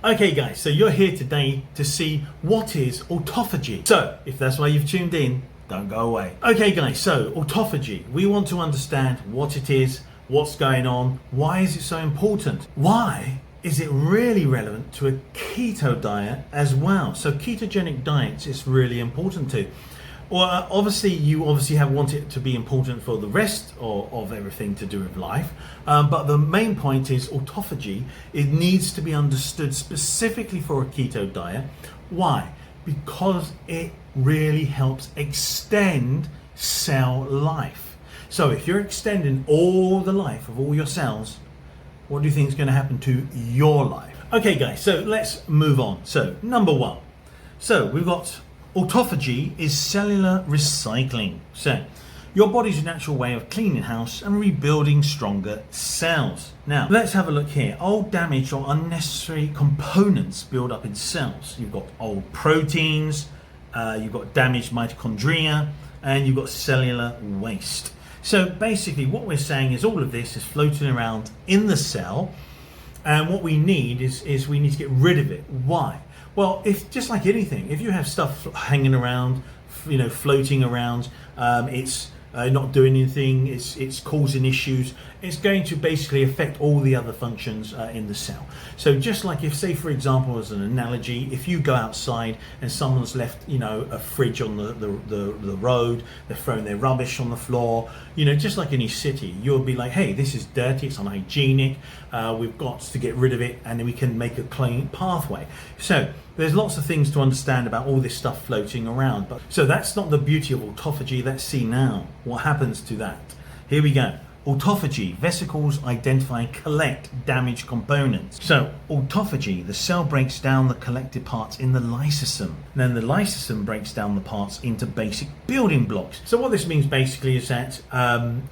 Okay guys, so you're here today to see what is autophagy. So if that's why you've tuned in, don't go away. Okay guys, so autophagy, we want to understand what it is, what's going on, why is it so important? Why is it really relevant to a keto diet as well? So ketogenic diets is really important too. Well, you have want it to be important for the rest of everything to do with life. But the main point is autophagy. It needs to be understood specifically for a keto diet. Why? Because it really helps extend cell life. So if you're extending all the life of all your cells, what do you think is going to happen to your life? Okay guys, so let's move on. So number one. So we've got autophagy is cellular recycling. So your body's natural way of cleaning house and rebuilding stronger cells. Now let's have a look here. Old, damaged or unnecessary components build up in cells. You've got old proteins, you've got damaged mitochondria, and you've got cellular waste. So basically what we're saying is all of this is floating around in the cell, and what we need is we need to get rid of it. Why? Well, if just like anything, if you have stuff hanging around, floating around, it's not doing anything, it's causing issues, it's going to basically affect all the other functions in the cell. So just like if, say for example, as an analogy, if you go outside and someone's left, a fridge on the road, they're throwing their rubbish on the floor, just like any city, you'll be like, hey, this is dirty, it's unhygienic, we've got to get rid of it, and then we can make a clean pathway. So there's lots of things to understand about all this stuff floating around. So that's not the beauty of autophagy. Let's see now what happens to that. Here we go. Autophagy, vesicles identify and collect damaged components. So autophagy, the cell breaks down the collected parts in the lysosome. Then the lysosome breaks down the parts into basic building blocks. So what this means basically is that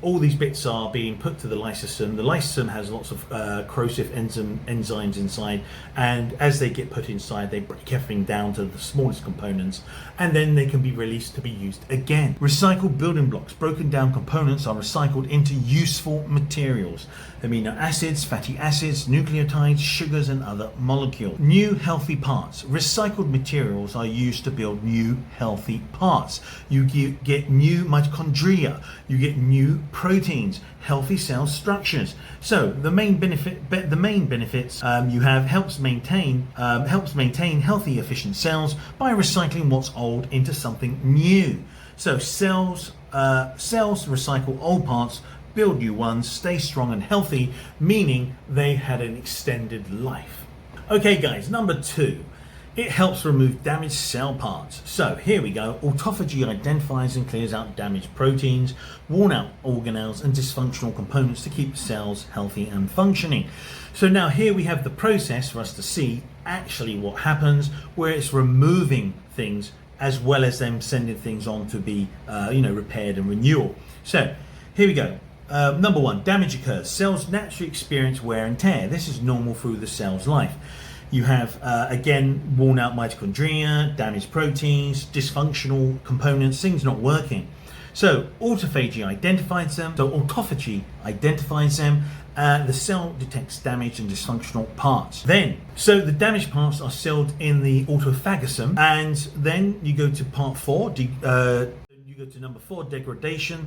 all these bits are being put to the lysosome. The lysosome has lots of corrosive enzymes inside, and as they get put inside, they break everything down to the smallest components, and then they can be released to be used again. Recycled building blocks, broken down components are recycled into useful materials, amino acids, fatty acids, nucleotides, sugars and other molecules. New healthy parts. Recycled materials are used to build new healthy parts. You get new mitochondria, you get new proteins, healthy cell structures. So the main benefits you have helps maintain healthy, efficient cells by recycling what's old into something new. So cells recycle old parts, build new ones, stay strong and healthy, meaning they had an extended life. Okay guys, number two, it helps remove damaged cell parts. So here we go. Autophagy identifies and clears out damaged proteins, worn out organelles and dysfunctional components to keep cells healthy and functioning. So now here we have the process for us to see actually what happens, where it's removing things as well as them sending things on to be repaired and renewal. So here we go. Number one, damage occurs. Cells naturally experience wear and tear. This is normal through the cell's life. You have, again, worn out mitochondria, damaged proteins, dysfunctional components, things not working. So autophagy identifies them. So autophagy identifies them. The cell detects damaged and dysfunctional parts. So the damaged parts are sealed in the autophagosome, and then you go to part four. You go to number four, degradation.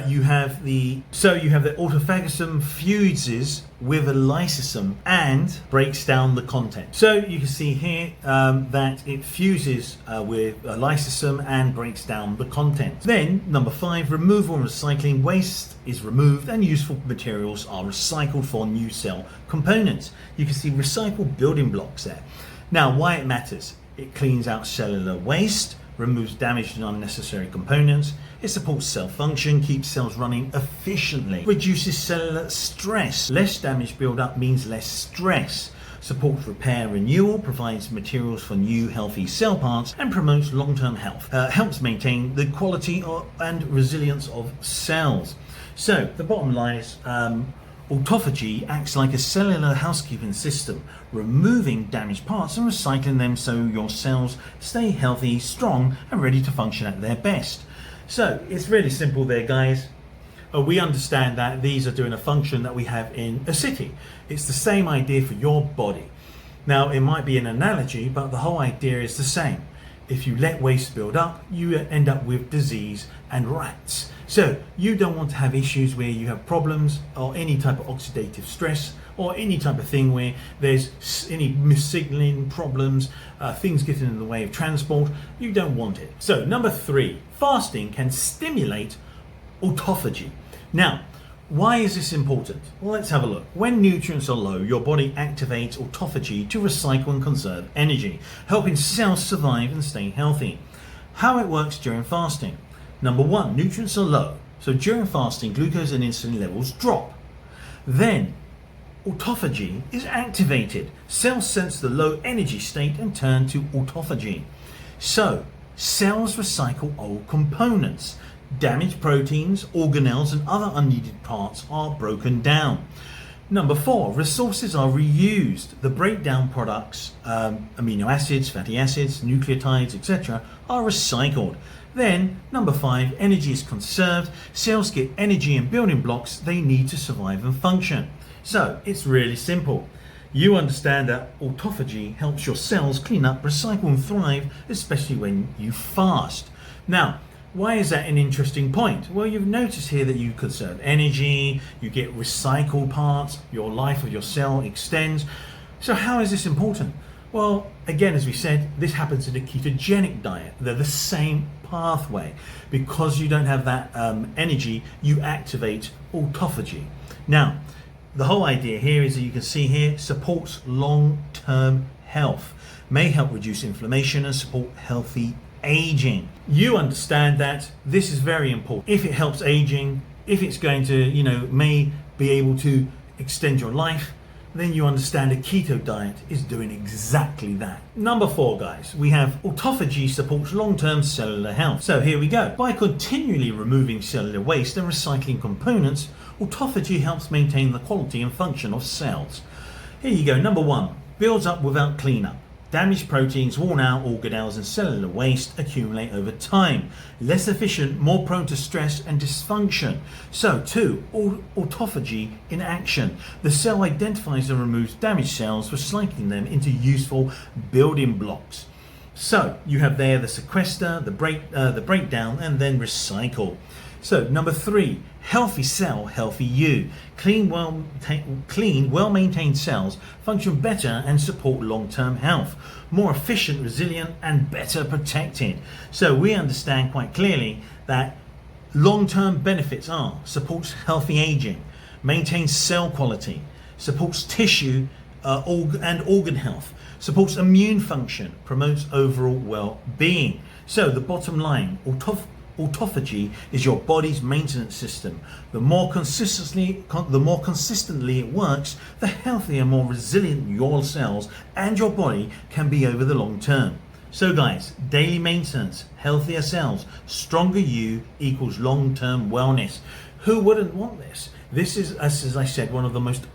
You have the autophagosome fuses with a lysosome and breaks down the content. So you can see here that it fuses with a lysosome and breaks down the content. Then number five, removal and recycling. Waste is removed and useful materials are recycled for new cell components. You can see recycled building blocks there. Now why it matters: it cleans out cellular waste, removes damaged and unnecessary components, it supports cell function, keeps cells running efficiently, reduces cellular stress. Less damage build-up means less stress, supports repair and renewal, provides materials for new healthy cell parts, and promotes long-term health. Helps maintain the quality and resilience of cells. So the bottom line is autophagy acts like a cellular housekeeping system, removing damaged parts and recycling them so your cells stay healthy, strong, and ready to function at their best. So it's really simple there, guys. We understand that these are doing a function that we have in a city. It's the same idea for your body. Now, it might be an analogy, but the whole idea is the same. If you let waste build up, you end up with disease and rats. So you don't want to have issues where you have problems or any type of oxidative stress or any type of thing where there's any missignaling problems, things getting in the way of transport. You don't want it. So number 3, fasting can stimulate autophagy. Now, why is this important? Well, let's have a look. When nutrients are low, your body activates autophagy to recycle and conserve energy, helping cells survive and stay healthy. How it works during fasting. Number 1, nutrients are low. So during fasting, glucose and insulin levels drop. Then autophagy is activated. Cells sense the low energy state and turn to autophagy. So cells recycle old components. Damaged proteins, organelles and other unneeded parts are broken down. Number 4, resources are reused. The breakdown products, amino acids, fatty acids, nucleotides, etc. are recycled. Then, number 5, energy is conserved. Cells get energy and building blocks they need to survive and function. So, it's really simple. You understand that autophagy helps your cells clean up, recycle and thrive, especially when you fast. Now, why is that an interesting point? Well, you've noticed here that you conserve energy, you get recycled parts, your life of your cell extends. So how is this important? Well, again, as we said, this happens in a ketogenic diet. They're the same pathway. Because you don't have that energy, you activate autophagy. Now, the whole idea here is that you can see here, supports long-term health, may help reduce inflammation and support healthy aging. You understand that this is very important. If it helps aging, if it's going to, may be able to extend your life, then you understand a keto diet is doing exactly that. Number 4, guys, we have autophagy supports long-term cellular health. So here we go. By continually removing cellular waste and recycling components, autophagy helps maintain the quality and function of cells. Here you go. Number 1, builds up without cleanup. Damaged proteins, worn out organelles and cellular waste accumulate over time. Less efficient, more prone to stress and dysfunction. So 2, autophagy in action. The cell identifies and removes damaged cells, recycling them into useful building blocks. So you have there the sequester, the breakdown and then recycle. So number 3, healthy cell, healthy you. Clean, well-maintained cells function better and support long-term health. More efficient, resilient, and better protected. So we understand quite clearly that long-term benefits are supports healthy aging, maintains cell quality, supports tissue and organ health, supports immune function, promotes overall well-being. So the bottom line, autophagy is your body's maintenance system. The more consistently it works, the healthier, more resilient your cells and your body can be over the long term. So guys, daily maintenance, healthier cells, stronger you equals long-term wellness. Who wouldn't want this? This is, as I said, one of the most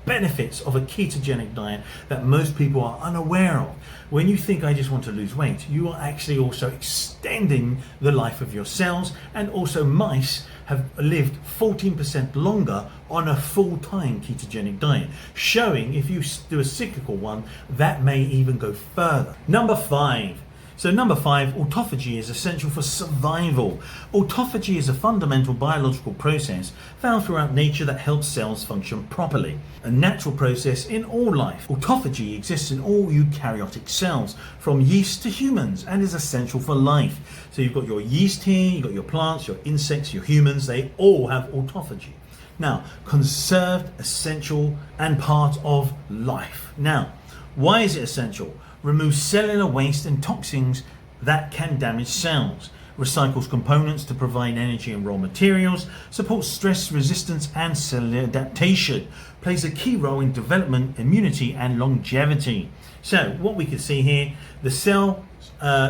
benefits of a ketogenic diet that most people are unaware of. When you think I just want to lose weight, you are actually also extending the life of your cells, and also mice have lived 14% longer on a full-time ketogenic diet, showing if you do a cyclical one, that may even go further. Number 5. So number 5, autophagy is essential for survival. Autophagy is a fundamental biological process found throughout nature that helps cells function properly. A natural process in all life. Autophagy exists in all eukaryotic cells, from yeast to humans, and is essential for life. So you've got your yeast here, you've got your plants, your insects, your humans, they all have autophagy. Now, conserved, essential, and part of life. Now, why is it essential? Removes cellular waste and toxins that can damage cells, recycles components to provide energy and raw materials, supports stress resistance and cellular adaptation, plays a key role in development, immunity and longevity. So what we can see here, the cell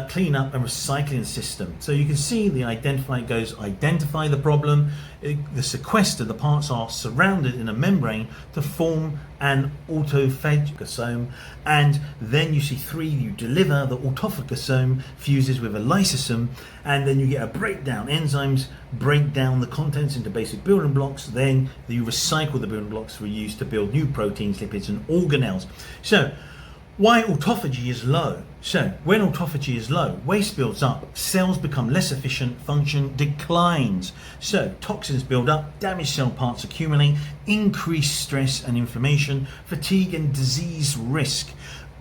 cleanup and recycling system. So you can see the identify the problem, the sequester, the parts are surrounded in a membrane to form an autophagosome, and then you see 3, you deliver, the autophagosome fuses with a lysosome, and then you get a breakdown. Enzymes break down the contents into basic building blocks, then you recycle the building blocks for use to build new proteins, lipids and organelles. So Why autophagy is low. So when autophagy is low, waste builds up, cells become less efficient, function declines. So toxins build up, damaged cell parts accumulate, increased stress and inflammation, fatigue and disease risk.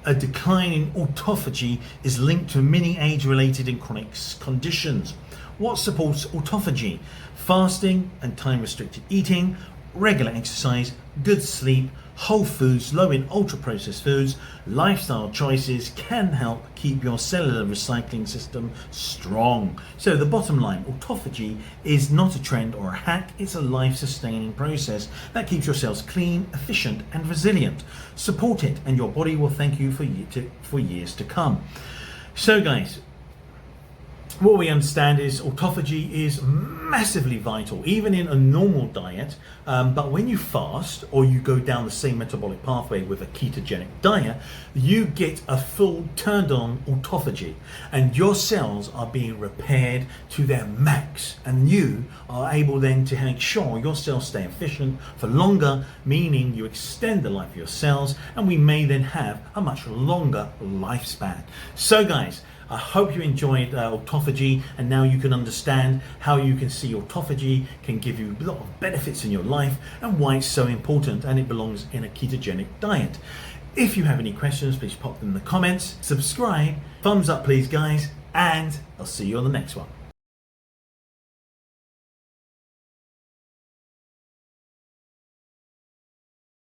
A decline in autophagy is linked to many age-related and chronic conditions. What supports autophagy? Fasting and time-restricted eating, regular exercise, good sleep, whole foods, low in ultra-processed foods, lifestyle choices can help keep your cellular recycling system strong. So the bottom line, autophagy is not a trend or a hack, it's a life-sustaining process that keeps your cells clean, efficient and resilient. Support it and your body will thank you for years to come. So guys, what we understand is autophagy is massively vital, even in a normal diet. But when you fast or you go down the same metabolic pathway with a ketogenic diet, you get a full turned on autophagy and your cells are being repaired to their max. And you are able then to make sure your cells stay efficient for longer, meaning you extend the life of your cells and we may then have a much longer lifespan. So guys, I hope you enjoyed autophagy and now you can understand how you can see autophagy can give you a lot of benefits in your life and why it's so important and it belongs in a ketogenic diet. If you have any questions, please pop them in the comments, subscribe, thumbs up please guys, and I'll see you on the next one.